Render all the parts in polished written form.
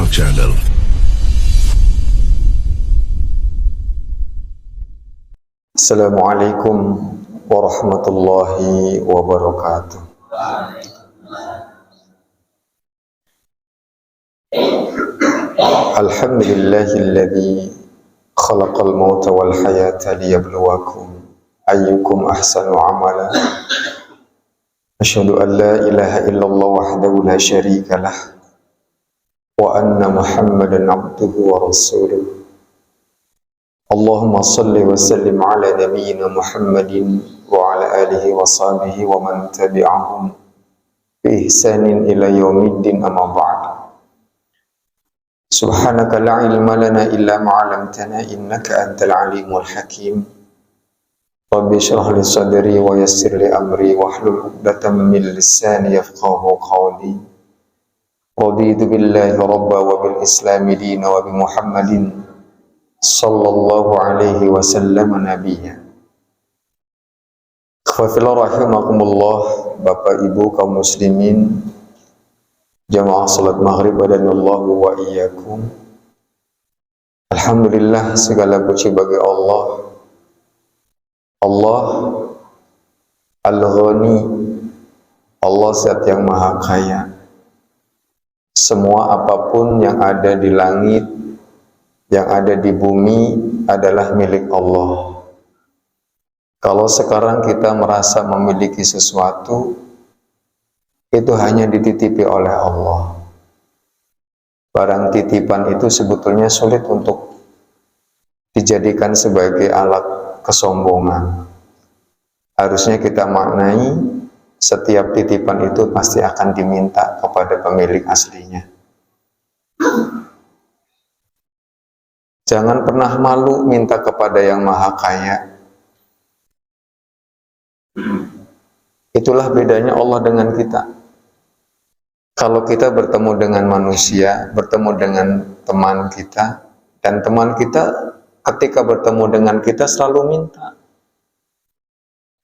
channel. Assalamualaikum warahmatullahi wabarakatuh. Alhamdulillahilladzi khalaqal mauta wal hayata liyabluwakum ayyukum ahsanu amala. Asyhadu an la ilaha illallah wahdahu la syarika lah wa anna Muhammadan abduhu wa rasuluh. Allahumma salli wa sallim ala nabiyyina Muhammadin wa ala alihi wa sahbihi wa man tabi'ahum bi ihsanin ila yaumiddin, amma ba'd. Subhanaka la ilma lana illa ma 'allamtana innaka antal alimul hakim. Rabbi shrah li sadri wa yassir li amri wahlul 'uqdatam min lisani yafqahu qawli. Raditu billahi rabba wa bil islami dina wa bi Muhammadin sallallahu alaihi wasallam nabiyya. Khafillah rahimakumullah, Bapak Ibu kaum muslimin, jamaah salat maghrib badanallahu wa iyyakum. Alhamdulillah, segala puji bagi Allah. Allah Al-Ghani, Allah zat yang maha kaya. Semua apapun yang ada di langit, yang ada di bumi adalah milik Allah. Kalau sekarang kita merasa memiliki sesuatu, itu hanya dititipi oleh Allah. Barang titipan itu sebetulnya sulit untuk dijadikan sebagai alat kesombongan. Harusnya kita maknai setiap titipan itu pasti akan diminta kepada pemilik aslinya. Jangan pernah malu minta kepada yang maha kaya. Itulah bedanya Allah dengan kita. Kalau kita bertemu dengan manusia, bertemu dengan teman kita, dan teman kita ketika bertemu dengan kita selalu minta.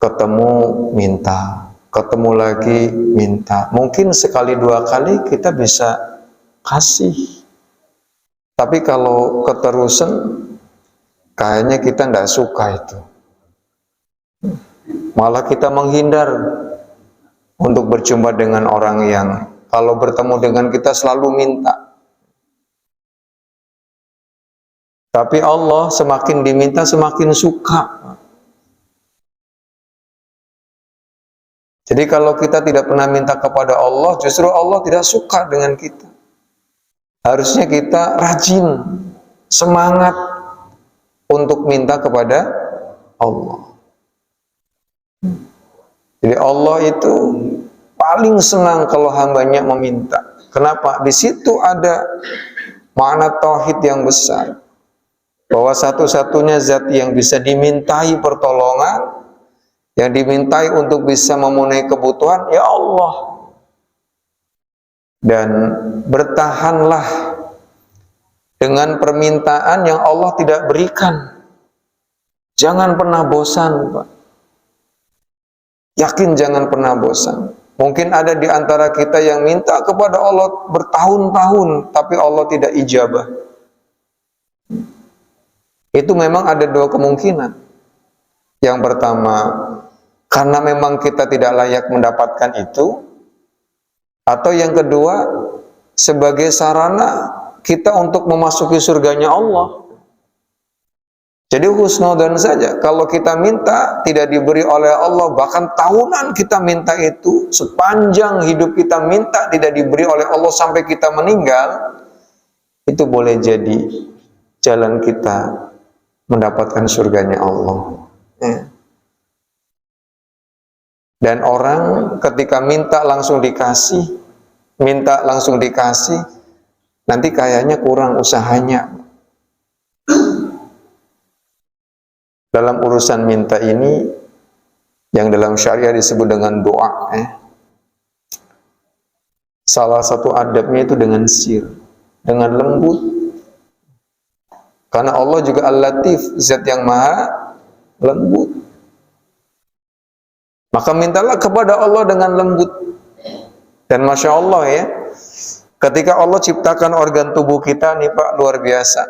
Ketemu minta, ketemu lagi minta. Mungkin sekali dua kali kita bisa kasih. Tapi kalau keterusan, kayaknya kita tidak suka itu. Malah kita menghindar untuk berjumpa dengan orang yang kalau bertemu dengan kita selalu minta. Tapi Allah semakin diminta semakin suka. Jadi kalau kita tidak pernah minta kepada Allah, justru Allah tidak suka dengan kita. Harusnya kita rajin, semangat untuk minta kepada Allah. Jadi Allah itu paling senang kalau hambanya meminta. Kenapa? Di situ ada makna tauhid yang besar. Bahwa satu-satunya zat yang bisa dimintai pertolongan, yang dimintai untuk bisa memenuhi kebutuhan, ya Allah. Dan bertahanlah dengan permintaan yang Allah tidak berikan. Jangan pernah bosan, Pak. Yakin jangan pernah bosan. Mungkin ada di antara kita yang minta kepada Allah bertahun-tahun, tapi Allah tidak ijabah. Itu memang ada dua kemungkinan. Yang pertama, karena memang kita tidak layak mendapatkan itu. Atau yang kedua, sebagai sarana kita untuk memasuki surganya Allah. Jadi husnudzon saja. Kalau kita minta tidak diberi oleh Allah, bahkan tahunan kita minta itu, sepanjang hidup kita minta tidak diberi oleh Allah sampai kita meninggal, itu boleh jadi jalan kita mendapatkan surganya Allah. Dan orang ketika minta langsung dikasih, nanti kayaknya kurang usahanya. Dalam urusan minta ini, yang dalam syariah disebut dengan doa, salah satu adabnya itu dengan sir, dengan lembut. Karena Allah juga Al-Latif, zat yang maha lembut. Maka mintalah kepada Allah dengan lembut. Dan Masya Allah ya, Ketika Allah ciptakan organ tubuh kita nih Pak, luar biasa.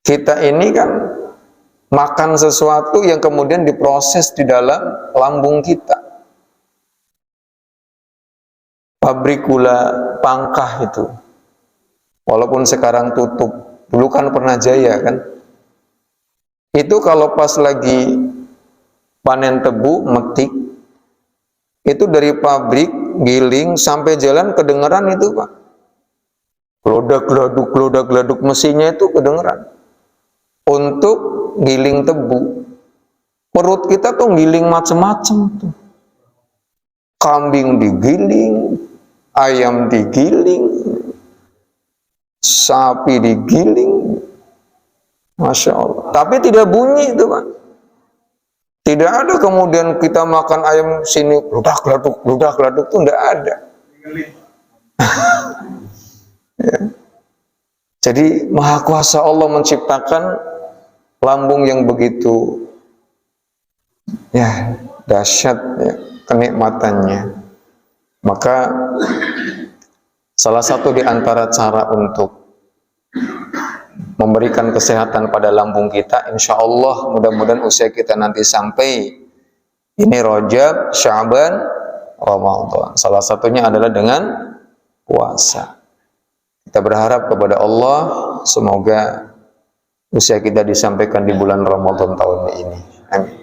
Kita ini kan makan sesuatu yang kemudian diproses di dalam lambung kita. Pabrik gula Pangkah itu, walaupun sekarang tutup, dulu kan pernah jaya kan. Itu kalau pas lagi panen tebu, metik, itu dari pabrik, giling, sampai jalan kedengeran itu Pak. Gelodak-geladuk mesinnya itu kedengeran. Untuk giling tebu, perut kita tuh giling macem-macem tuh. Kambing digiling, ayam digiling, sapi digiling, Masya Allah. Tapi tidak bunyi itu Pak. Tidak ada kemudian kita makan ayam sini geludak-geladuk itu tidak ada. Ya. Jadi Maha Kuasa Allah menciptakan lambung yang begitu ya dahsyat ya, kenikmatannya. Maka salah satu di antara cara untuk memberikan kesehatan pada lambung kita, insya Allah mudah-mudahan usia kita nanti sampai ini Rajab, Sya'ban, Ramadan. Salah satunya adalah dengan puasa. Kita berharap kepada Allah semoga usia kita disampaikan di bulan Ramadan tahun ini. Amin.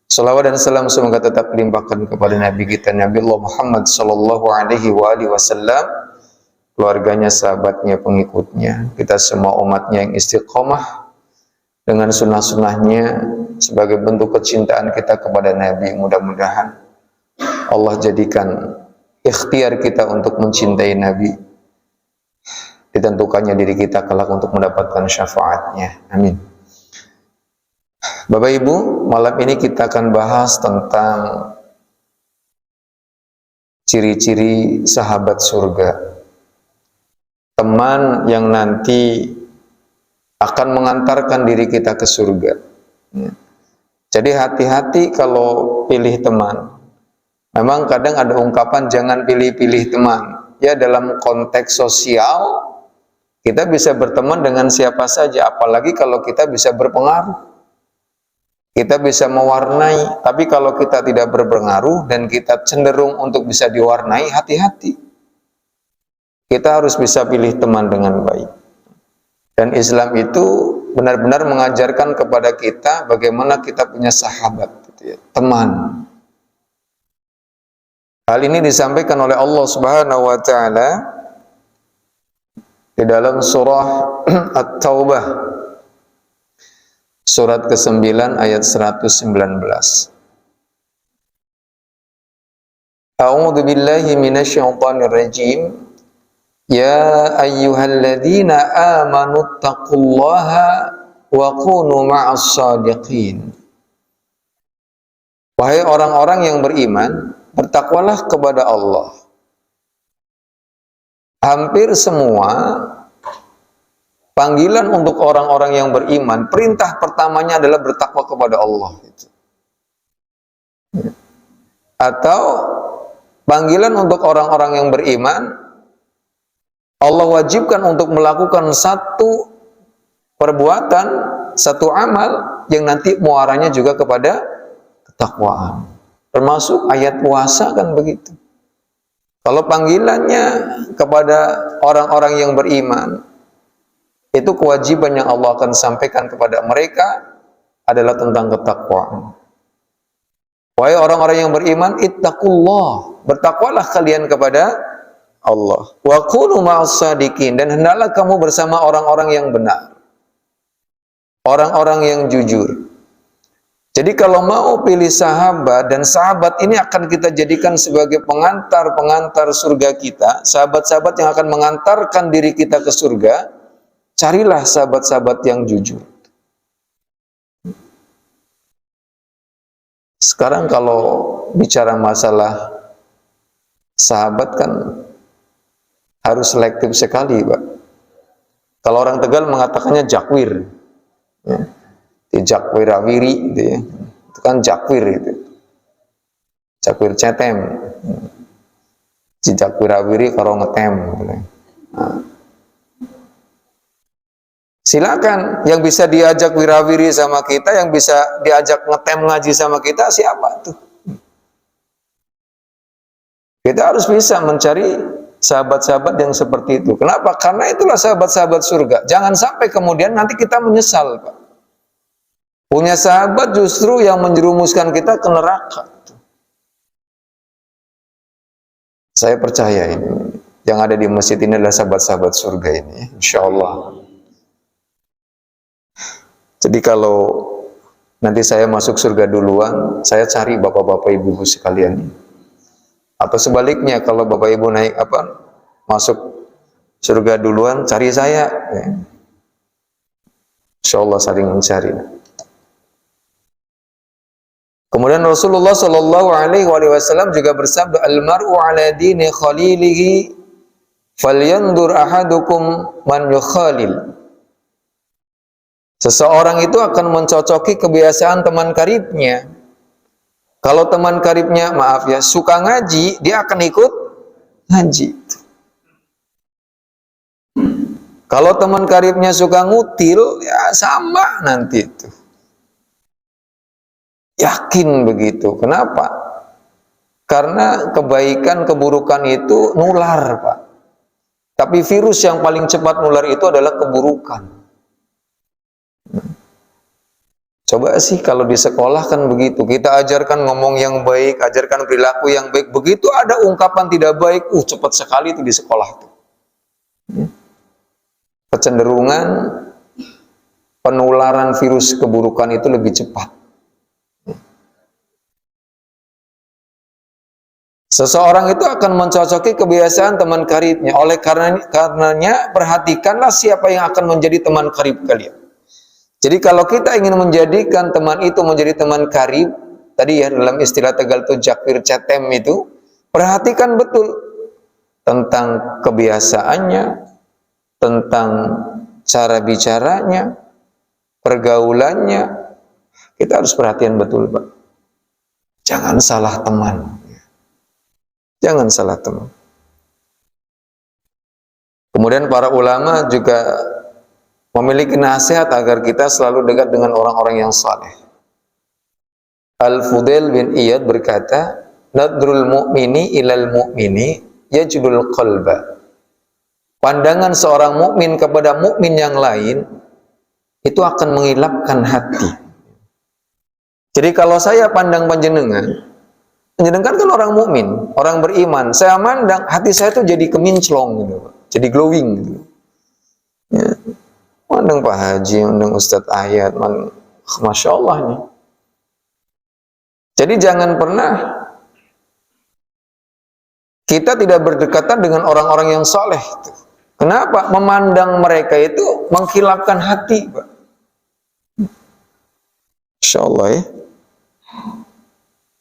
Salawat dan salam semoga tetap dilimpahkan kepada Nabi kita Nabi Allah Muhammad sallallahu alaihi wasallam, keluarganya, sahabatnya, pengikutnya, kita semua umatnya yang istiqomah dengan sunnah-sunnahnya sebagai bentuk kecintaan kita kepada Nabi. Mudah-mudahan Allah jadikan ikhtiar kita untuk mencintai Nabi ditentukannya diri kita kelak untuk mendapatkan syafaatnya. Amin. Bapak Ibu, malam ini kita akan bahas tentang ciri-ciri sahabat surga, teman yang nanti akan mengantarkan diri kita ke surga. Jadi hati-hati kalau pilih teman. Memang kadang ada ungkapan jangan pilih-pilih teman. Ya, dalam konteks sosial kita bisa berteman dengan siapa saja, apalagi kalau kita bisa berpengaruh. Kita bisa mewarnai, tapi kalau kita tidak berpengaruh dan kita cenderung untuk bisa diwarnai, hati-hati. Kita harus bisa pilih teman dengan baik. Dan Islam itu benar-benar mengajarkan kepada kita bagaimana kita punya sahabat, gitu ya, teman. Hal ini disampaikan oleh Allah Subhanahu wa taala di dalam surah At-Taubah surat ke-9 ayat 119. A'udzu billahi minasyaitonir rajim. Ya ayyuhalladzina amanu taqullaha wa kunu ma'as shadiqin. Wahai orang-orang yang beriman, bertakwalah kepada Allah. Hampir semua panggilan untuk orang-orang yang beriman, perintah pertamanya adalah bertakwa kepada Allah. Atau panggilan untuk orang-orang yang beriman, Allah wajibkan untuk melakukan satu perbuatan, satu amal yang nanti muaranya juga kepada ketakwaan. Termasuk ayat puasa kan begitu. Kalau panggilannya kepada orang-orang yang beriman, itu kewajiban yang Allah akan sampaikan kepada mereka adalah tentang ketakwaan. Wahai orang-orang yang beriman, ittaqullah, bertakwalah kalian kepada Allah. Wa kunu ma'as shadiqin, dan hendaklah kamu bersama orang-orang yang benar. Orang-orang yang jujur. Jadi kalau mau pilih sahabat, dan sahabat ini akan kita jadikan sebagai pengantar-pengantar surga kita, sahabat-sahabat yang akan mengantarkan diri kita ke surga, carilah sahabat-sahabat yang jujur. Sekarang kalau bicara masalah sahabat kan harus selektif sekali, Pak. Kalau orang Tegal mengatakannya jakwir. Ya. Jakwirawiri gitu ya. Itu kan jakwir itu. Jakwir cetem. Jejak wirawiri karo ngetem. Nah, silakan, yang bisa diajak wirawiri sama kita, yang bisa diajak ngetem ngaji sama kita, siapa tuh? Kita harus bisa mencari sahabat-sahabat yang seperti itu. Kenapa? Karena itulah sahabat-sahabat surga. Jangan sampai kemudian nanti kita menyesal, Pak. Punya sahabat justru yang menjerumuskan kita ke neraka. Saya percaya ini, yang ada di masjid ini adalah sahabat-sahabat surga ini, insya Allah. Jadi kalau nanti saya masuk surga duluan, saya cari bapak-bapak ibu-ibu sekalian. Atau sebaliknya, kalau bapak ibu masuk surga duluan, cari saya. Insya Allah saling mencari. Kemudian Rasulullah Shallallahu Alaihi Wasallam juga bersabda, "Al-mar'u ala dini khalilihi, falyandur ahadukum man yukhalil." Seseorang itu akan mencocoki kebiasaan teman karibnya. Kalau teman karibnya, maaf ya, suka ngaji, dia akan ikut ngaji. Kalau teman karibnya suka ngutil, ya sama nanti itu. Yakin begitu. Kenapa? Karena kebaikan, keburukan itu nular, Pak. Tapi virus yang paling cepat nular itu adalah keburukan. Coba sih kalau di sekolah kan begitu, kita ajarkan ngomong yang baik, ajarkan perilaku yang baik, begitu ada ungkapan tidak baik, cepat sekali itu di sekolah tuh. Kecenderungan penularan virus keburukan itu lebih cepat. Seseorang itu akan mencocoki kebiasaan teman karibnya. Oleh karenanya perhatikanlah siapa yang akan menjadi teman karib kalian. Jadi kalau kita ingin menjadikan teman itu menjadi teman karib, tadi ya dalam istilah Tegal itu jakfir cetem itu, perhatikan betul tentang kebiasaannya, tentang cara bicaranya, pergaulannya. Kita harus perhatian betul, Pak. Jangan salah teman. Jangan salah teman. Kemudian para ulama juga memiliki nasihat agar kita selalu dekat dengan orang-orang yang saleh. Al-Fudail bin Iyad berkata, "Nadrul mu'mini ilal mu'mini yajlul qalba." Pandangan seorang mukmin kepada mukmin yang lain itu akan mengilapkan hati. Jadi kalau saya pandang panjenengan kan orang mukmin, orang beriman, saya mandang hati saya itu jadi keminclong gitu, jadi glowing gitu. Ya. Mandang Pak Haji, mandang Ustadz Ayat, Masya Allah nih. Jadi jangan pernah kita tidak berdekatan dengan orang-orang yang soleh. Kenapa? Memandang mereka itu mengkhilafkan hati, Pak. Masya Allah ya.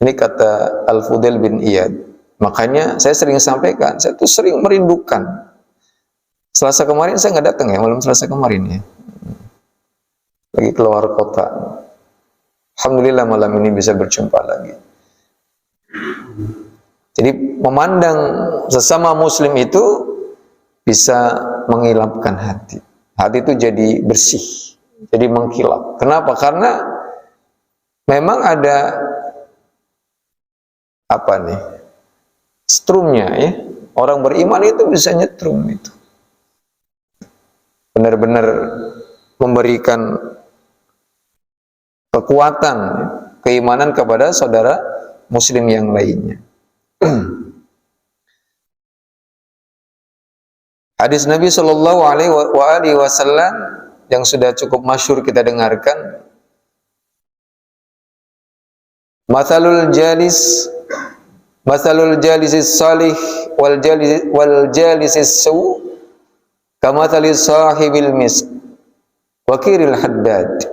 Ini kata Al-Fudail bin Iyad. Makanya saya sering sampaikan, saya tuh sering merindukan. Selasa kemarin saya nggak datang ya, malam Selasa kemarin ya. Lagi keluar kota. Alhamdulillah malam ini bisa berjumpa lagi. Jadi memandang sesama muslim itu bisa mengilapkan hati. Hati itu jadi bersih, jadi mengkilap. Kenapa? Karena memang ada strumnya ya. Orang beriman itu bisa nyetrum itu. Benar-benar memberikan kekuatan, keimanan kepada saudara muslim yang lainnya. Hadis Nabi Shallallahu Alaihi Wasallam yang sudah cukup masyhur kita dengarkan, Mathalul jalisis salih wal jalisis su kamathali sahibil misk wakiril haddad.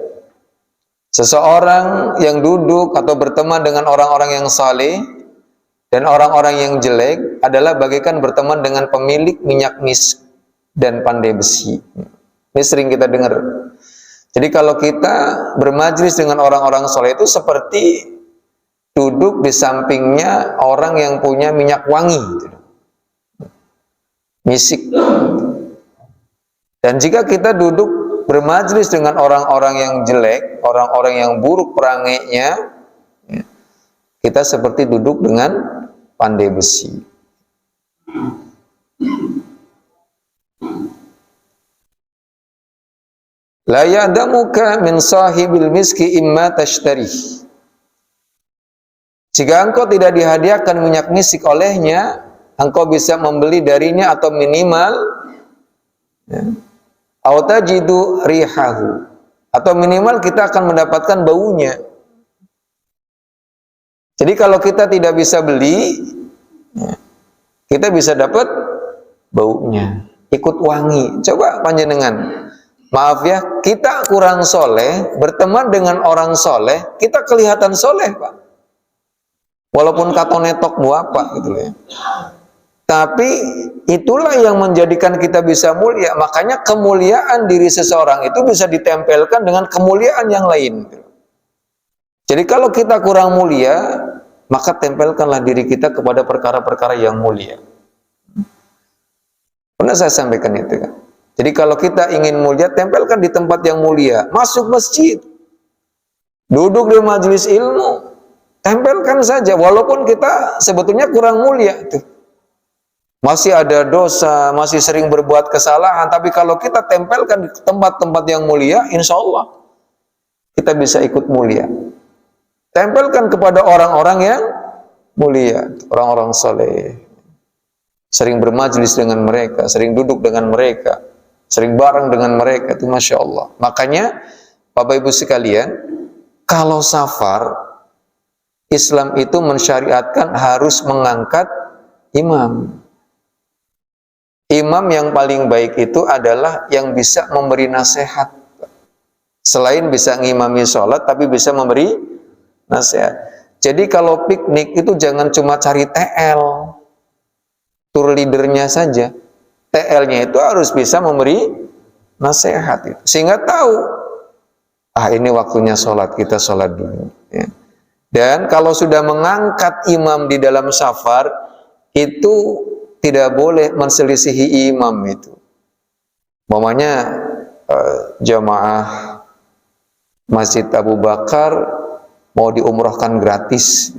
Seseorang yang duduk atau berteman dengan orang-orang yang saleh dan orang-orang yang jelek adalah bagaikan berteman dengan pemilik minyak misk dan pandai besi. Ini sering kita dengar. Jadi kalau kita bermajlis dengan orang-orang saleh itu seperti duduk di sampingnya orang yang punya minyak wangi. misik. Dan jika kita duduk bermajlis dengan orang-orang yang jelek, orang-orang yang buruk perangainya, kita seperti duduk dengan pandai besi. La ya'damuka min sahibil miski imma tashtari. Jika engkau tidak dihadiahkan minyak misik olehnya, engkau bisa membeli darinya atau minimal autajidu rihahu, atau minimal kita akan mendapatkan baunya. Jadi kalau kita tidak bisa beli, kita bisa dapat baunya, ikut wangi. Coba panjenengan, maaf ya, kita kurang soleh, berteman dengan orang soleh, kita kelihatan soleh, Pak. Walaupun katonetok buapa gitu ya. Tapi itulah yang menjadikan kita bisa mulia. Makanya kemuliaan diri seseorang itu bisa ditempelkan dengan kemuliaan yang lain. Jadi kalau kita kurang mulia, maka tempelkanlah diri kita kepada perkara-perkara yang mulia. Pernah saya sampaikan itu kan. Jadi kalau kita ingin mulia, tempelkan di tempat yang mulia. Masuk masjid, duduk di majelis ilmu, tempelkan saja, walaupun kita sebetulnya kurang mulia tuh. Masih ada dosa, masih sering berbuat kesalahan, tapi kalau kita tempelkan di tempat-tempat yang mulia, insya Allah kita bisa ikut mulia. Tempelkan kepada orang-orang yang mulia, orang-orang saleh. Sering bermajlis dengan mereka, sering duduk dengan mereka, sering bareng dengan mereka, itu Masya Allah. Makanya Bapak Ibu sekalian, kalau safar, Islam itu mensyariatkan harus mengangkat imam. Imam yang paling baik itu adalah yang bisa memberi nasihat. Selain bisa ngimami sholat, tapi bisa memberi nasihat. Jadi kalau piknik itu jangan cuma cari TL, tour leadernya saja. TL-nya itu harus bisa memberi nasihat. Sehingga tahu, ini waktunya sholat, kita sholat dulu. Ya. Dan kalau sudah mengangkat imam di dalam safar, itu tidak boleh menselisihi imam itu. Umpamanya jamaah Masjid Abu Bakar mau diumrohkan gratis.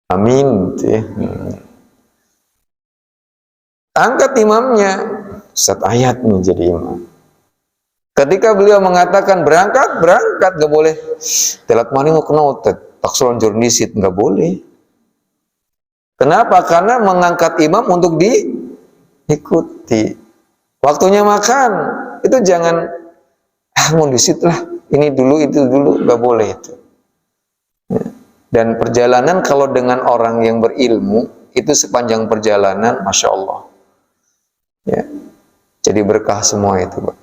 Amin. Angkat imamnya, Ustaz Ayat nih jadi imam. Ketika beliau mengatakan berangkat, gak boleh. Telat mani mau kena otet, tak selonjor nisit, gak boleh. Kenapa? Karena mengangkat imam untuk diikuti. Waktunya makan, itu jangan, mau disit lah, ini dulu, itu dulu, gak boleh itu. Dan perjalanan kalau dengan orang yang berilmu, itu sepanjang perjalanan, Masya Allah. Ya, jadi berkah semua itu, Pak.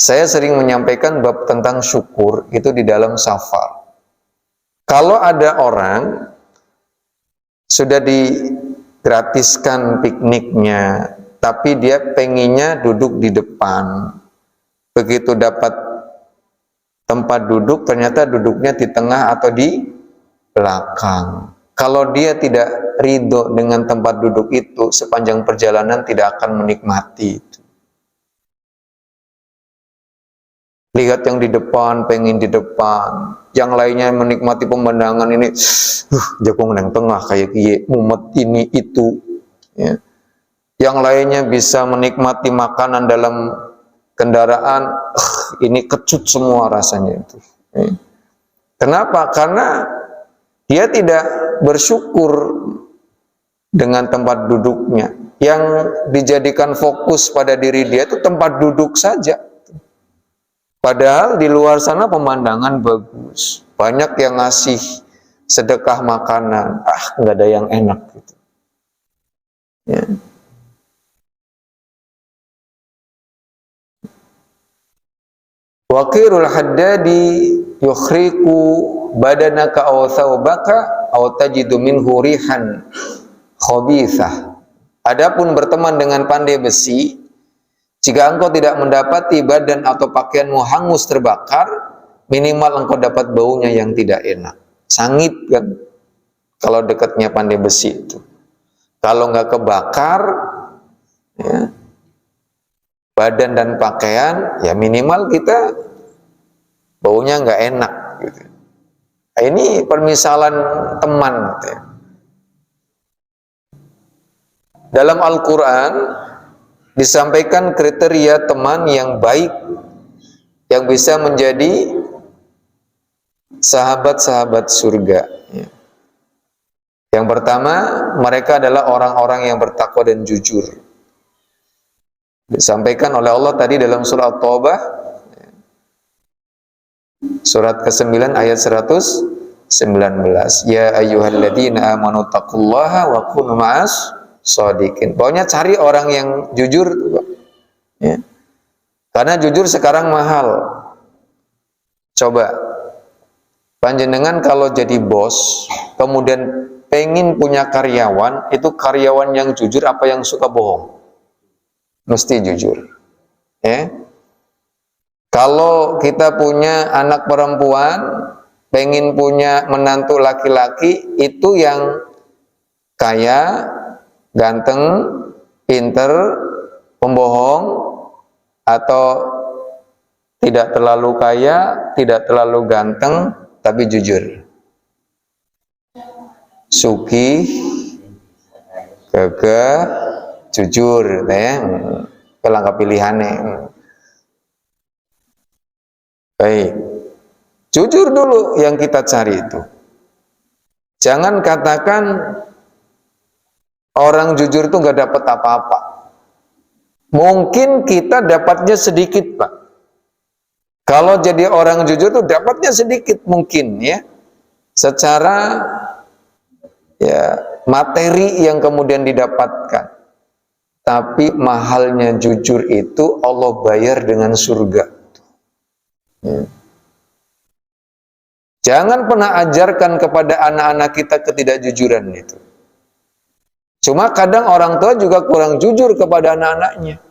Saya sering menyampaikan bab tentang syukur itu di dalam safar. Kalau ada orang sudah digratiskan pikniknya, tapi dia pengennya duduk di depan. Begitu dapat tempat duduk, ternyata duduknya di tengah atau di belakang. Kalau dia tidak ridho dengan tempat duduk itu, sepanjang perjalanan tidak akan menikmati itu. Lihat yang di depan, pengen di depan. Yang lainnya menikmati pemandangan ini, jagung nang tengah kayak kiye, mumet ini itu. Ya. Yang lainnya bisa menikmati makanan dalam kendaraan, ini kecut semua rasanya itu. Ya. Kenapa? Karena dia tidak bersyukur dengan tempat duduknya. Yang dijadikan fokus pada diri dia itu tempat duduk saja. Padahal di luar sana pemandangan bagus, banyak yang ngasih sedekah makanan, nggak ada yang enak gitu. Ya. Waqirul haddadi yukhriku badanaka aw thawbaka aw tajidu minhu rihan khabithah. Adapun berteman dengan pandai besi, jika engkau tidak mendapati badan atau pakaianmu hangus terbakar, minimal engkau dapat baunya yang tidak enak. Sangit kan? kalau dekatnya pandai besi itu. Kalau nggak kebakar, ya, badan dan pakaian, ya minimal kita baunya nggak enak. Gitu. Nah, ini permisalan teman. Gitu ya. Dalam Al-Quran disampaikan kriteria teman yang baik, yang bisa menjadi sahabat-sahabat surga. Yang pertama, mereka adalah orang-orang yang bertakwa dan jujur. Disampaikan oleh Allah tadi dalam surah At-Taubah, surat ke-9 ayat 119. Ya ayyuhalladzina amanu taqullaha wa kunu ma'as shadiqin. Pokoknya cari orang yang jujur, ya. Karena jujur sekarang mahal. Coba panjenengan kalau jadi bos, kemudian pengen punya karyawan, itu karyawan yang jujur apa yang suka bohong? Mesti jujur. Ya. Kalau kita punya anak perempuan, pengen punya menantu laki-laki, itu yang kaya, ganteng, pinter, pembohong, atau tidak terlalu kaya, tidak terlalu ganteng, tapi jujur. Suki, gagah, jujur, ya, pelangkah pilihannya. Baik, jujur dulu yang kita cari itu. Jangan katakan orang jujur itu nggak dapat apa-apa. Mungkin kita dapatnya sedikit, Pak. Kalau jadi orang jujur itu dapatnya sedikit mungkin, ya. Secara ya materi yang kemudian didapatkan, tapi mahalnya jujur itu Allah bayar dengan surga. Ya. Jangan pernah ajarkan kepada anak-anak kita ketidakjujuran itu. Cuma kadang orang tua juga kurang jujur kepada anak-anaknya.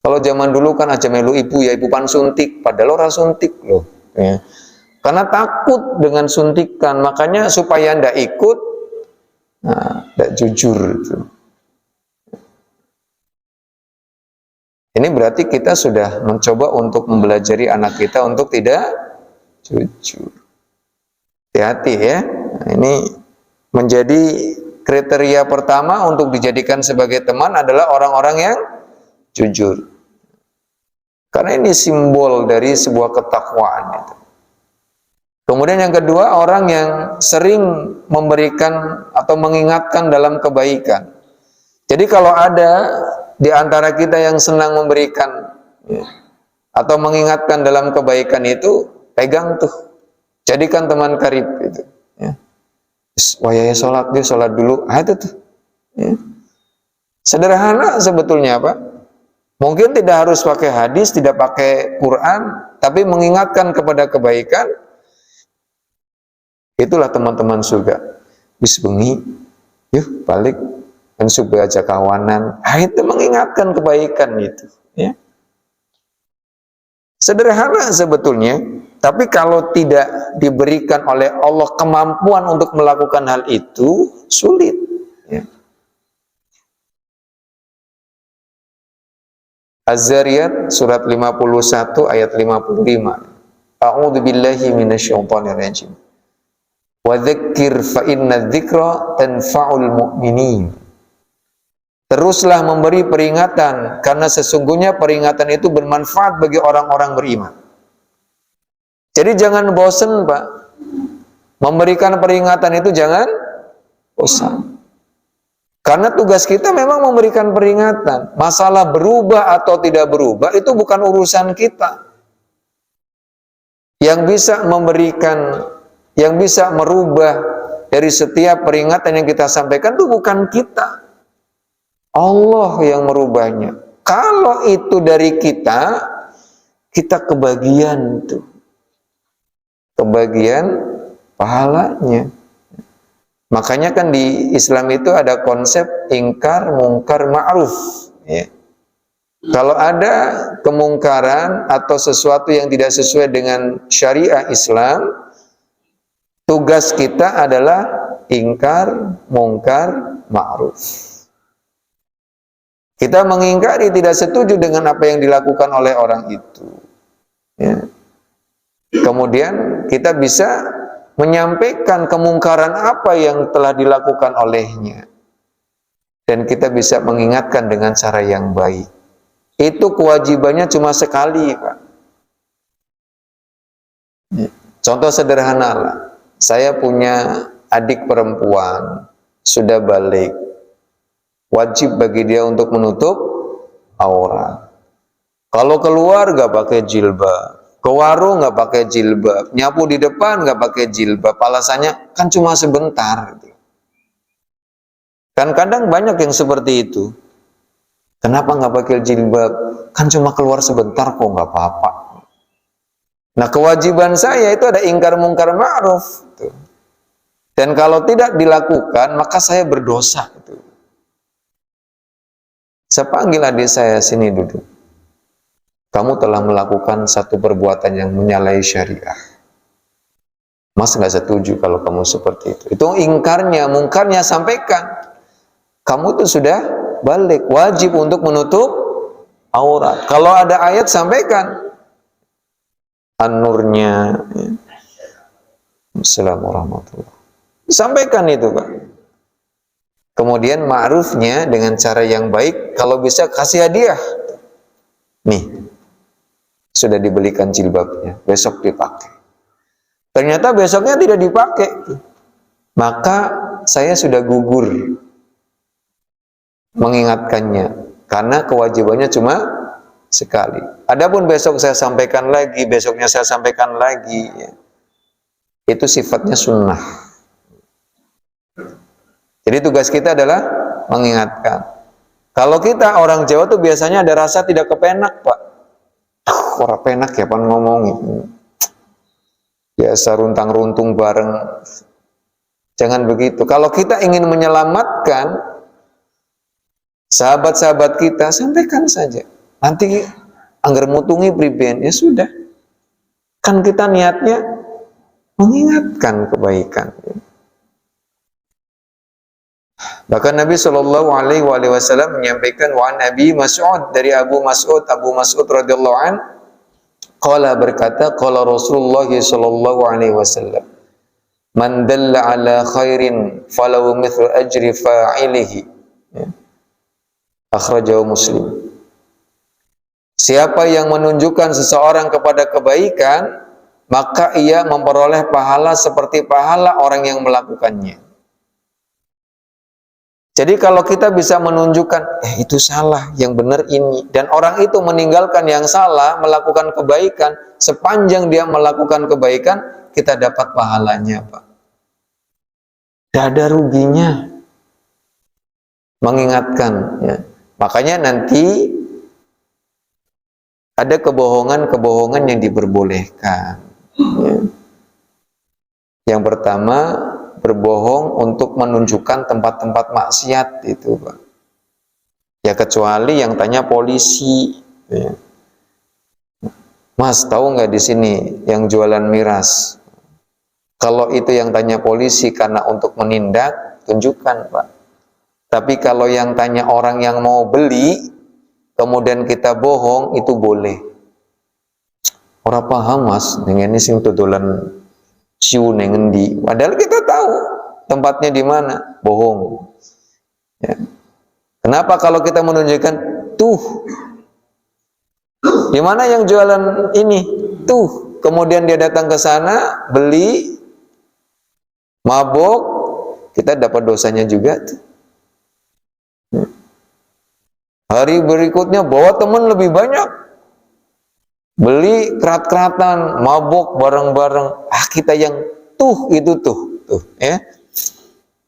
Kalau zaman dulu kan aja melu ibu, ya ibu pan suntik, padahal orang suntik loh. Ya. Karena takut dengan suntikan, makanya supaya ndak ikut. Nah, tidak jujur itu. Ini berarti kita sudah mencoba untuk mempelajari anak kita untuk tidak jujur. Hati-hati ya. Nah, ini menjadi kriteria pertama untuk dijadikan sebagai teman adalah orang-orang yang jujur. Karena ini simbol dari sebuah ketakwaan itu. Kemudian yang kedua, orang yang sering memberikan atau mengingatkan dalam kebaikan. Jadi kalau ada di antara kita yang senang memberikan, ya, atau mengingatkan dalam kebaikan itu, pegang tuh. Jadikan teman karib itu. Ya. Wah, sholat, dia sholat dulu. Itu tuh. Ya. Sederhana sebetulnya, Pak. Mungkin tidak harus pakai hadis, tidak pakai Quran, tapi mengingatkan kepada kebaikan. Itulah teman-teman surga. Bis bengi, yuk balik, dan supaya aja kawanan. Itu mengingatkan kebaikan itu. Ya. Sederhana sebetulnya, tapi kalau tidak diberikan oleh Allah kemampuan untuk melakukan hal itu, sulit. Ya. Az-Zariyat surat 51 ayat 55. A'udzu billahi minasyaitonir rajim. Wa dzakir fa inna dzikra tanfa'ul mu'minin. Teruslah memberi peringatan karena sesungguhnya peringatan itu bermanfaat bagi orang-orang beriman. Jadi jangan bosan, Pak. Memberikan peringatan itu jangan bosan. Karena tugas kita memang memberikan peringatan. Masalah berubah atau tidak berubah itu bukan urusan kita. Yang bisa memberikan, yang bisa merubah dari setiap peringatan yang kita sampaikan itu bukan kita. Allah yang merubahnya. Kalau itu dari kita, kita kebagian tuh. Kebagian pahalanya. Makanya kan di Islam itu ada konsep ingkar, mungkar, ma'ruf. Ya. Kalau ada kemungkaran atau sesuatu yang tidak sesuai dengan syariah Islam, tugas kita adalah ingkar, mungkar, ma'ruf. Kita mengingkari, tidak setuju dengan apa yang dilakukan oleh orang itu. Ya. Kemudian kita bisa menyampaikan kemungkaran apa yang telah dilakukan olehnya. Dan kita bisa mengingatkan dengan cara yang baik. Itu kewajibannya cuma sekali, Pak. Contoh sederhana lah. Saya punya adik perempuan, sudah balik. Wajib bagi dia untuk menutup aurat. Kalau keluar gak pakai jilbab, ke warung gak pakai jilbab, nyapu di depan gak pakai jilbab, alasannya kan cuma sebentar. Kan kadang banyak yang seperti itu. Kenapa gak pakai jilbab? Kan cuma keluar sebentar kok, gak apa-apa. Nah, kewajiban saya itu ada ingkar mungkar ma'ruf. Dan kalau tidak dilakukan, maka saya berdosa. Saya panggil adik saya, sini duduk. Kamu telah melakukan satu perbuatan yang menyalahi syariah. Mas nggak setuju kalau kamu seperti itu. Itu ingkarnya, mungkarnya sampaikan. Kamu tuh sudah balik, wajib untuk menutup aurat. Kalau ada ayat sampaikan. An-Nurnya. Assalamualaikum warahmatullahi wabarakatuh. Sampaikan itu, Pak. Kemudian ma'rufnya dengan cara yang baik, kalau bisa kasih hadiah. Nih, sudah dibelikan jilbabnya, besok dipakai. Ternyata besoknya tidak dipakai. Maka saya sudah gugur mengingatkannya, karena kewajibannya cuma sekali. Adapun besok saya sampaikan lagi, besoknya saya sampaikan lagi. Itu sifatnya sunnah. Jadi tugas kita adalah mengingatkan. Kalau kita orang Jawa tuh biasanya ada rasa tidak kepenak, Pak. Orang penak ya Pak ngomong itu. Biasa runtang-runtung bareng. Jangan begitu. Kalau kita ingin menyelamatkan sahabat-sahabat kita, sampaikan saja. Nanti anggar mutungi priben, ya sudah. Kan kita niatnya mengingatkan kebaikan. Bahkan Nabi Shallallahu Alaihi Wasallam menyampaikan wa Nabi Mas'ud, dari Abu Mas'ud radhiyallahu an, qala berkata, qala Rasulullah Shallallahu Alaihi Wasallam, man dalla ala khairin falahu mithlu ajri fa'ilihi. Akhrajahu Muslim. Siapa yang menunjukkan seseorang kepada kebaikan, maka ia memperoleh pahala seperti pahala orang yang melakukannya. Jadi kalau kita bisa menunjukkan, itu salah, yang benar ini, dan orang itu meninggalkan yang salah, melakukan kebaikan, sepanjang dia melakukan kebaikan, kita dapat pahalanya, Pak. Tidak ada ruginya. Mengingatkan, ya. Makanya nanti ada kebohongan-kebohongan yang diperbolehkan. Ya. Yang pertama, berbohong untuk menunjukkan tempat-tempat maksiat itu, Pak. Ya kecuali yang tanya polisi. Ya. Mas, tahu nggak di sini yang jualan miras? Kalau itu yang tanya polisi karena untuk menindak, tunjukkan, Pak. Tapi kalau yang tanya orang yang mau beli, kemudian kita bohong, itu boleh. Orang paham, Mas, dengan ini sing dodolan siu nengendi. Padahal kita tahu tempatnya di mana, bohong. Ya. Kenapa kalau kita menunjukkan tuh, di mana yang jualan ini, tuh, kemudian dia datang ke sana beli, mabok, kita dapat dosanya juga. Ya. Hari berikutnya bawa teman lebih banyak, beli kerat-keratan, mabok bareng-bareng. Kita yang tuh ya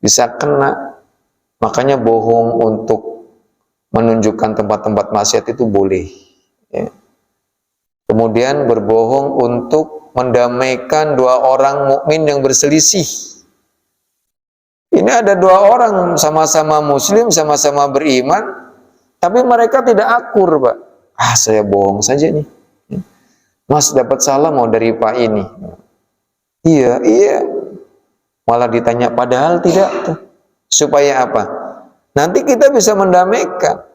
bisa kena. Makanya bohong untuk menunjukkan tempat-tempat maksiat itu boleh. Ya. Kemudian berbohong untuk mendamaikan dua orang mukmin yang berselisih. Ini ada dua orang sama-sama muslim, sama-sama beriman, tapi mereka tidak akur, Pak. Saya bohong saja nih. Mas dapat salam mau dari Pak ini. Iya. Malah ditanya padahal tidak tuh. Supaya apa? Nanti kita bisa mendamaikan.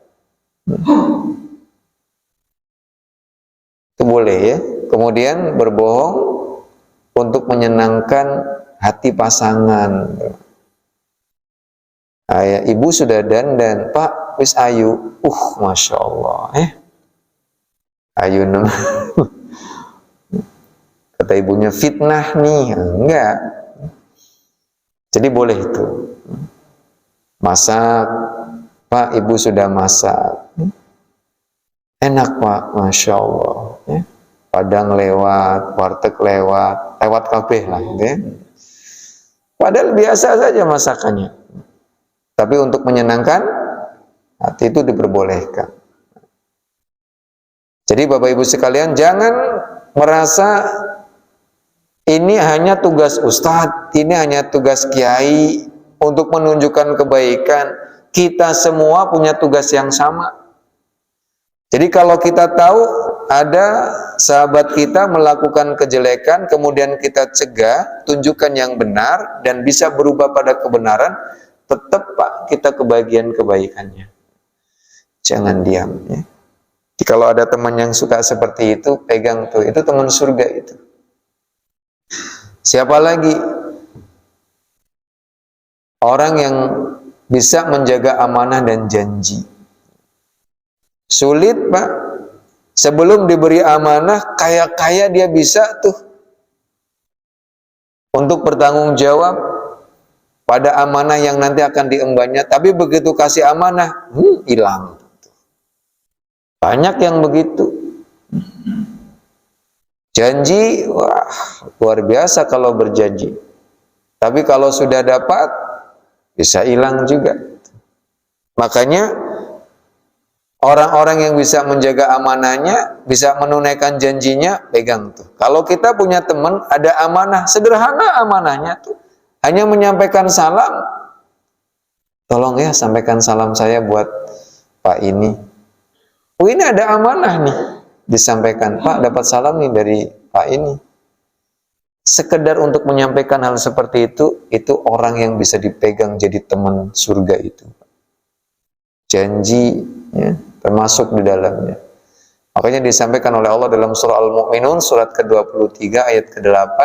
Itu boleh ya. Kemudian berbohong untuk menyenangkan hati pasangan. Ayah, ibu sudah dandan, Pak, wis ayu. Masya Allah. Ayu nama. Kata ibunya fitnah nih. Enggak. Jadi boleh itu. Masak, Pak, ibu sudah masak. Enak, Pak, Masya Allah. Padang lewat, warteg lewat kabeh lah. Padahal biasa saja masakannya. Tapi untuk menyenangkan hati itu diperbolehkan. Jadi Bapak Ibu sekalian, jangan merasa ini hanya tugas ustadz, ini hanya tugas kiai untuk menunjukkan kebaikan. Kita semua punya tugas yang sama. Jadi kalau kita tahu ada sahabat kita melakukan kejelekan, kemudian kita cegah, tunjukkan yang benar dan bisa berubah pada kebenaran, tetap Pak kita kebagian kebaikannya. Jangan diam ya. Jadi kalau ada teman yang suka seperti itu, pegang tuh, itu teman surga itu. Siapa lagi? Orang yang bisa menjaga amanah dan janji. Sulit Pak. Sebelum diberi amanah, kaya-kaya dia bisa tuh untuk bertanggung jawab pada amanah yang nanti akan diembannya. Tapi begitu kasih amanah, hilang. Banyak yang begitu. Janji, wah luar biasa kalau berjanji. Tapi kalau sudah dapat, bisa hilang juga. Makanya orang-orang yang bisa menjaga amanahnya, bisa menunaikan janjinya, pegang tuh. Kalau kita punya teman, ada amanah, sederhana amanahnya tuh. Hanya menyampaikan salam. Tolong ya, sampaikan salam saya buat Pak ini. Ini ada amanah nih. Disampaikan, Pak dapat salam nih dari Pak ini. Sekedar untuk menyampaikan hal seperti itu orang yang bisa dipegang jadi teman surga itu. Janji, ya, termasuk di dalamnya. Makanya disampaikan oleh Allah dalam surah Al-Mu'minun surat ke-23 ayat ke-8,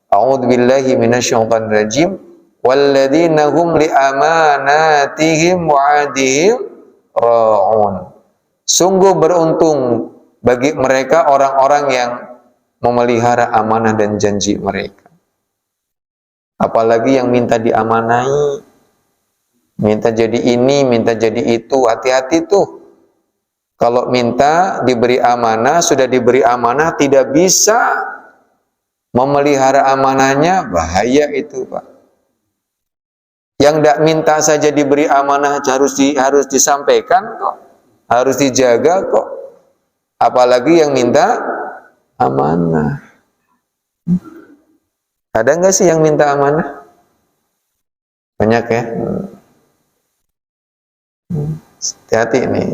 A'udzubillahi minasyaitonir rajim, walladzina hum liamanatihim wa'adihim ra'un. Sungguh beruntung bagi mereka orang-orang yang memelihara amanah dan janji mereka. Apalagi yang minta diamanahi, minta jadi ini, minta jadi itu, hati-hati tuh. Kalau minta diberi amanah, sudah diberi amanah, tidak bisa memelihara amanahnya, bahaya itu Pak. Yang tidak minta saja diberi amanah harus disampaikan kok, harus dijaga kok. Apalagi yang minta amanah. Ada nggak sih yang minta amanah? Banyak ya. Hati-hati nih.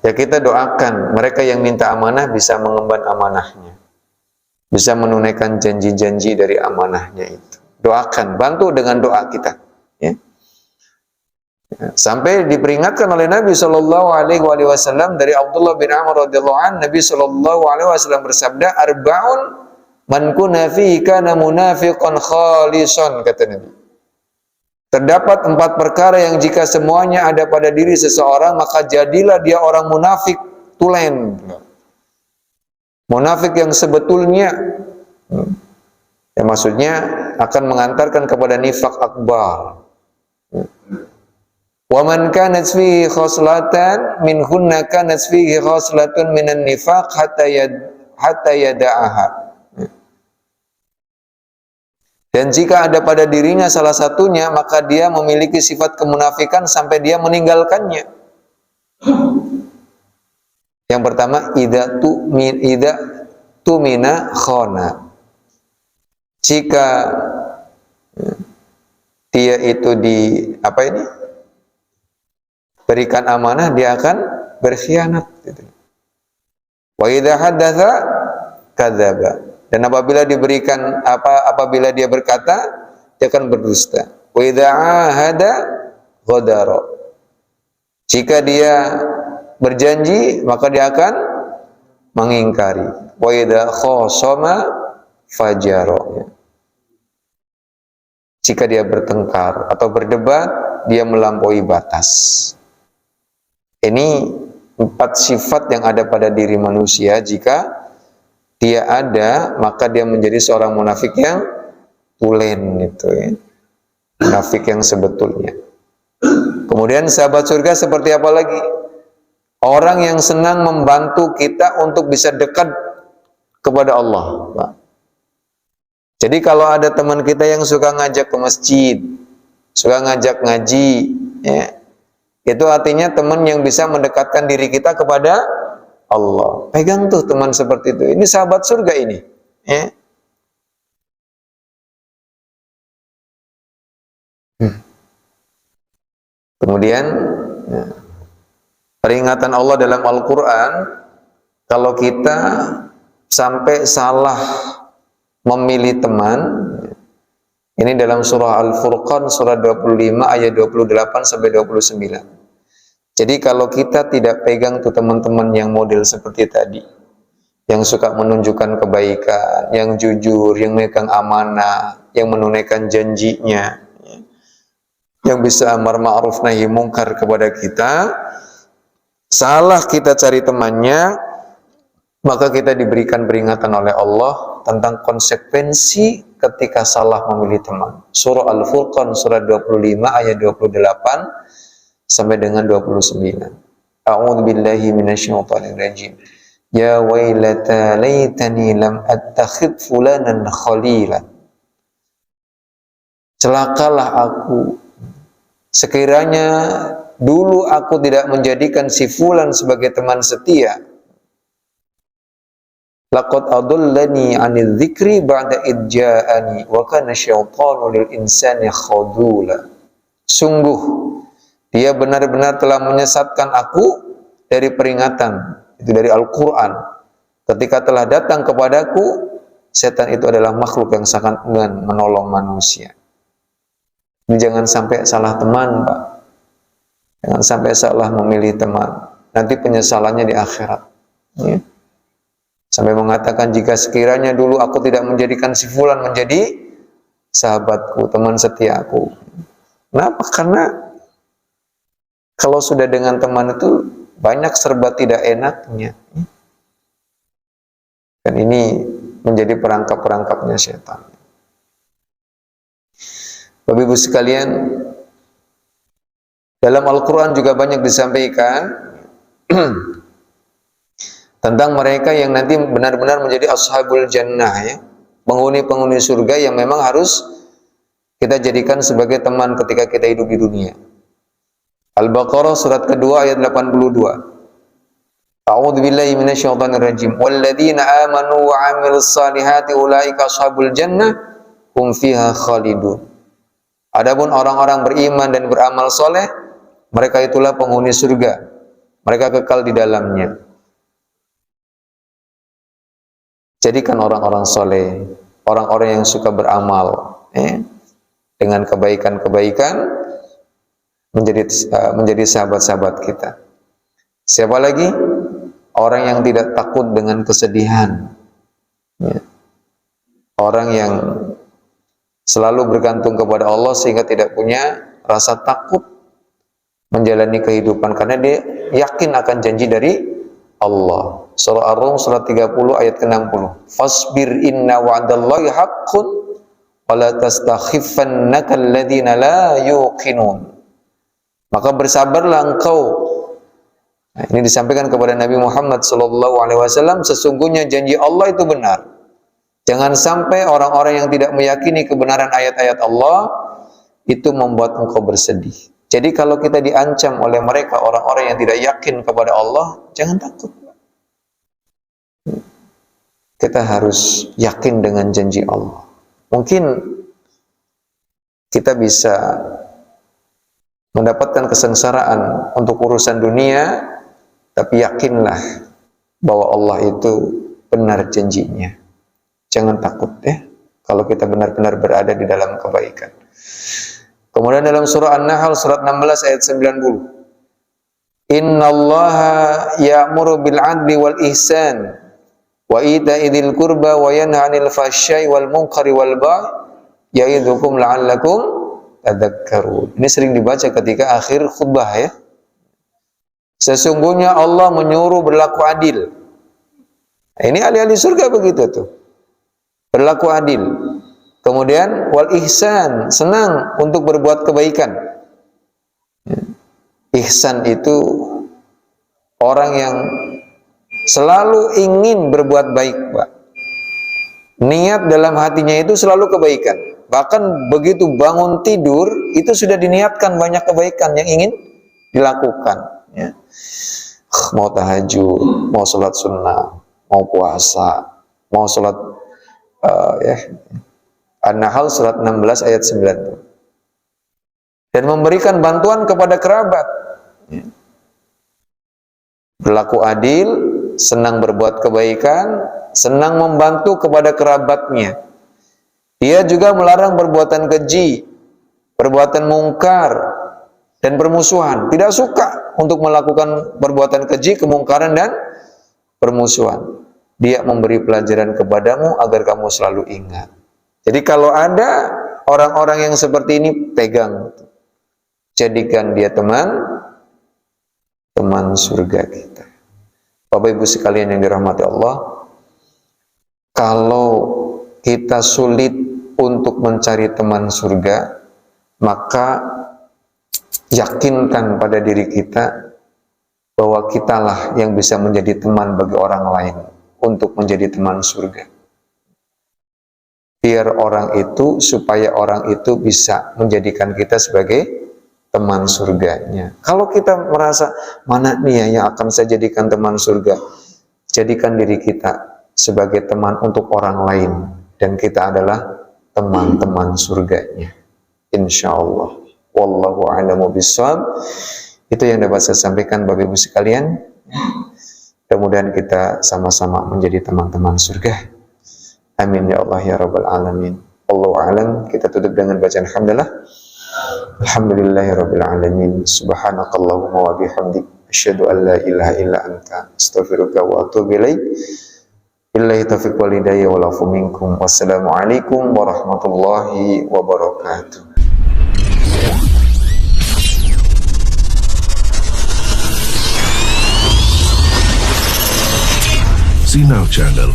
Ya kita doakan mereka yang minta amanah bisa mengemban amanahnya, bisa menunaikan janji-janji dari amanahnya itu. Doakan, bantu dengan doa kita. Ya. Sampai diperingatkan oleh Nabi Shallallahu Alaihi Wasallam dari Abdullah bin Amr radhiyallahu anhu, Nabi Shallallahu Alaihi Wasallam bersabda, "Arba'un man kunna fihi kana munafiqan khalisan," kata Nabi. Terdapat 4 perkara yang jika semuanya ada pada diri seseorang, maka jadilah dia orang munafik tulen. Munafik yang sebetulnya, ya maksudnya akan mengantarkan kepada nifaq akbar. Wa man kanat fihi khoslatan minhunna kanat fihi khoslatun minan nifaq hatta yada'aha. Dan jika ada pada dirinya salah satunya, maka dia memiliki sifat kemunafikan sampai dia meninggalkannya. Yang pertama, idza tumina khana. Jika dia itu berikan amanah, dia akan berkhianat. Wa idza haddatsa kadzaba. Dan apabila dia berkata, dia akan berdusta. Wa idza ahada ghadara. Jika dia berjanji, maka dia akan mengingkari. Wa idza khasama fajara. Jika dia bertengkar atau berdebat, dia melampaui batas. Ini 4 sifat yang ada pada diri manusia. Jika dia ada, maka dia menjadi seorang munafik yang tulen, itu ya. Munafik yang sebetulnya. Kemudian sahabat surga seperti apa lagi? Orang yang senang membantu kita untuk bisa dekat kepada Allah. Jadi kalau ada teman kita yang suka ngajak ke masjid, suka ngajak ngaji, ya, itu artinya teman yang bisa mendekatkan diri kita kepada Allah. Pegang tuh teman seperti itu. Ini sahabat surga ini. Ya. Kemudian ya, peringatan Allah dalam Al-Quran, kalau kita sampai salah memilih teman, ini dalam surah Al-Furqan surah 25 ayat 28 sampai 29. Jadi kalau kita tidak pegang tuh teman-teman yang model seperti tadi, yang suka menunjukkan kebaikan, yang jujur, yang memegang amanah, yang menunaikan janjinya, yang bisa amar ma'ruf nahi mungkar kepada kita, salah kita cari temannya, maka kita diberikan peringatan oleh Allah tentang konsekuensi ketika salah memilih teman. Surah Al-Furqan surah 25 ayat 28 sampai dengan 29. A'udzu billahi minasyaitonir rajim. Ya wailata laitani lam attakhidh fulanan khalila. Celakalah aku, sekiranya dulu aku tidak menjadikan si fulan sebagai teman setia. Laqad adallani 'anil dzikri ba'da id ja'ani wa kana syaitanu lil insani khadula. Sungguh dia benar-benar telah menyesatkan aku dari peringatan, itu dari Al-Qur'an. Ketika telah datang kepadaku, setan itu adalah makhluk yang sangat enggan menolong manusia. Ini jangan sampai salah teman, Pak. Jangan sampai salah memilih teman. Nanti penyesalannya di akhirat. Ya. Sampai mengatakan, jika sekiranya dulu aku tidak menjadikan si fulan menjadi sahabatku, teman setiaku. Kenapa? Karena kalau sudah dengan teman itu banyak serba tidak enaknya. Dan ini menjadi perangkap-perangkapnya setan. Bapak Ibu sekalian, dalam Al-Quran juga banyak disampaikan tentang mereka yang nanti benar-benar menjadi ashabul jannah, ya, penghuni-penghuni surga yang memang harus kita jadikan sebagai teman ketika kita hidup di dunia. Al-Baqarah surat kedua ayat 82. A'udzu billahi minasyaitonir rajim. Walladzina amanu wa 'amilus salihati ulaika ashabul jannah hum fiha khalidun. Adapun orang-orang beriman dan beramal soleh, mereka itulah penghuni surga. Mereka kekal di dalamnya. Jadikan orang-orang soleh, orang-orang yang suka beramal, dengan kebaikan-kebaikan, menjadi sahabat-sahabat kita. Siapa lagi? Orang yang tidak takut dengan kesedihan, ya. Orang yang selalu bergantung kepada Allah sehingga tidak punya rasa takut menjalani kehidupan, karena dia yakin akan janji dari Allah. Surah Ar-Rum surat 30 ayat ke-60. Fasbir inna wa'dallahi haqqun wa la tastakhifannaka alladhina la yuqinun. Maka bersabarlah engkau. Nah, ini disampaikan kepada Nabi Muhammad SAW, sesungguhnya janji Allah itu benar. Jangan sampai orang-orang yang tidak meyakini kebenaran ayat-ayat Allah itu membuat engkau bersedih. Jadi kalau kita diancam oleh mereka, orang-orang yang tidak yakin kepada Allah, jangan takut. Kita harus yakin dengan janji Allah. Mungkin kita bisa mendapatkan kesengsaraan untuk urusan dunia, tapi yakinlah bahwa Allah itu benar janjinya. Jangan takut, ya. kalau kita benar-benar berada di dalam kebaikan. Kemudian dalam surah An-Nahl surat 16 ayat 90. Innallaha ya'muru bil 'adli wal ihsan wa ita'i dzil qurba wa yanha 'anil fahsya'i wal munkari wal baghi ya'idzukum la'allakum tadhakkarun. Ini sering dibaca ketika akhir khutbah ya. Sesungguhnya Allah menyuruh berlaku adil. Nah, ini ahli-ahli surga begitu tuh. Berlaku adil. Kemudian wal ihsan, senang untuk berbuat kebaikan. Ihsan itu orang yang selalu ingin berbuat baik, Pak. Niat dalam hatinya itu selalu kebaikan. Bahkan begitu bangun tidur, itu sudah diniatkan banyak kebaikan yang ingin dilakukan. Ya. Mau tahajud, mau sholat sunnah, mau puasa, mau sholat An-Nahl surat 16 ayat 90. Dan memberikan bantuan kepada kerabat. Berlaku adil, senang berbuat kebaikan, senang membantu kepada kerabatnya. Dia juga melarang perbuatan keji, perbuatan mungkar, dan permusuhan. Tidak suka untuk melakukan perbuatan keji, kemungkaran, dan permusuhan. Dia memberi pelajaran kepadamu agar kamu selalu ingat. Jadi kalau ada orang-orang yang seperti ini, pegang. Jadikan dia teman surga kita. Bapak Ibu sekalian yang dirahmati Allah, kalau kita sulit untuk mencari teman surga, maka yakinkan pada diri kita bahwa kitalah yang bisa menjadi teman bagi orang lain untuk menjadi teman surga. Biar orang itu, supaya orang itu bisa menjadikan kita sebagai teman surganya. Kalau kita merasa, mana nih yang akan saya jadikan teman surga? Jadikan diri kita sebagai teman untuk orang lain. Dan kita adalah teman-teman surganya. Insya Allah. Wallahu a'lamu bishawab. Itu yang dapat saya sampaikan Bapak Ibu sekalian. Mudah-mudahan kita sama-sama menjadi teman-teman surga. Amin ya Allah ya Rabbal Alamin. Allahu a'lam. Kita tutup dengan bacaan hamdalah. Alhamdulillahirabbil alamin. Subhanakallahumma wa bihamdik asyhadu an la ilaha illa anta astaghfiruka wa atubu ilaik. Billahi taufiq wal hidayah wal afu minkum. Wassalamualaikum warahmatullahi wabarakatuh. See Now Channel